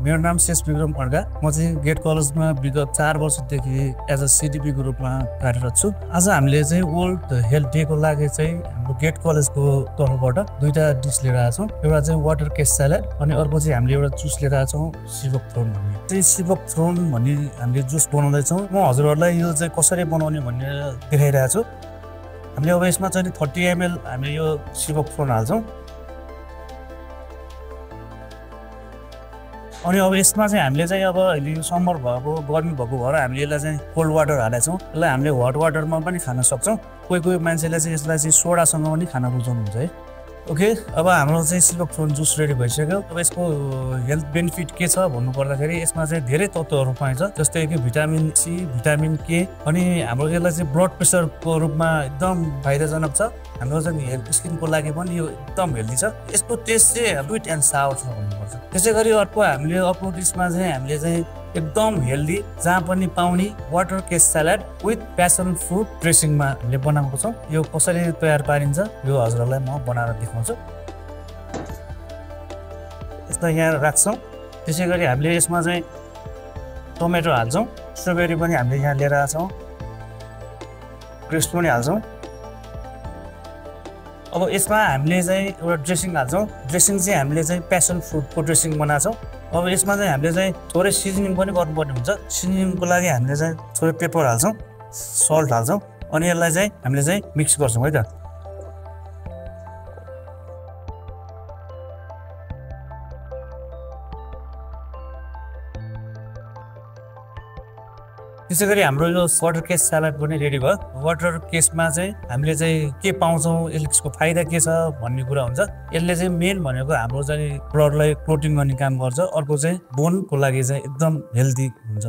मेरो नाम शेष विक्रम खड्का। म चाहिँ गेट कलेजमा विगत 4 वर्षदेखि एज अ सिडिपीको रूपमा कार्यरत छु। आज हामीले चाहिँ वर्ल्ड हेल्थ डेको लागि चाहिँ हाम्रो गेट कलेजको तर्फबाट दुईटा डिस लिएर आएको छौँ। एउटा चाहिँ वाटर केस स्यालेड अनि अर्को चाहिँ हामीले एउटा जुस लिएर आएको छौँ सिभक थ्रोन भन्ने। चाहिँ सिभक थ्रोन भन्ने हामीले जुस बनाउँदैछौँ। म हजुरहरूलाई यो चाहिँ कसरी बनाउने भन्ने देखाइरहेको छु। हामीले अब यसमा चाहिँ 30 ml हामीले यो सिभक थ्रोन हाल्छौँ। अनि अब यसमा चाहिँ हामीले चाहिँ अब अहिले यो समर भएको गर्मी भएको भएर हामीले यसलाई चाहिँ कोल्ड वाटर हालेका छौँ। यसलाई हामीले हट वाटरमा पनि खान सक्छौँ। कोही मान्छेले चाहिँ यसलाई चाहिँ सोडासँग पनि खान रुचाउनुहुन्छ है। ओके, अब हाम्रो चाहिँ सिभक थ्रोन जुस रेडी भइसक्यो। अब यसको हेल्थ बेनिफिट के छ भन्नु पर्दाखेरि यसमा चाहिँ धेरै तत्त्वहरू पाइन्छ, जस्तै कि भिटामिन सी, भिटामिन के, अनि हाम्रो यसलाई चाहिँ ब्लड प्रेसरको रूपमा एकदम फाइदाजनक छ। हाम्रो चाहिँ स्किनको लागि पनि यो एकदम हेल्दी छ। यसको टेस्ट चाहिँ स्विट एन्ड सावर छ भन्नुपर्छ। त्यसै गरी अर्को हामीले अर्को डिसमा चाहिँ हामीले चाहिँ एकदम हेल्दी जहाँ पनि पाउने watercress salad with passion fruit ड्रेसिङमा हामीले बनाएको छौँ। यो कसरी तयार पारिन्छ यो हजुरहरूलाई म बनाएर देखाउँछु। यस्तो यहाँ राख्छौँ। त्यसै गरी हामीले यसमा चाहिँ टमेटो हाल्छौँ, स्ट्रबेरी पनि हामीले यहाँ लिएर आएको छौँ, क्रिस्प पनि हाल्छौँ। अब यसमा हामीले चाहिँ एउटा ड्रेसिङ हाल्छौँ। ड्रेसिङ चाहिँ हामीले चाहिँ प्यासन फ्रुटको ड्रेसिङ बनाएको छौँ। अब यसमा चाहिँ हामीले चाहिँ थोरै सिजनिङ पनि गर्नुपर्ने हुन्छ। सिजनिङको लागि हामीले चाहिँ थोरै पेपर हाल्छौँ, सल्ट हाल्छौँ, अनि यसलाई चाहिँ हामीले चाहिँ मिक्स गर्छौँ है त। त्यसै गरी हाम्रो यो वाटर केस स्यालेड पनि रेडी भयो। वाटर केसमा चाहिँ हामीले चाहिँ के पाउँछौँ, यसको फाइदा के छ भन्ने कुरा हुन्छ। यसले चाहिँ मेन भनेको हाम्रो चाहिँ ब्लडलाई प्रोटिन गर्ने काम गर्छ। अर्को चाहिँ बोनको लागि चाहिँ एकदम हेल्दी हुन्छ।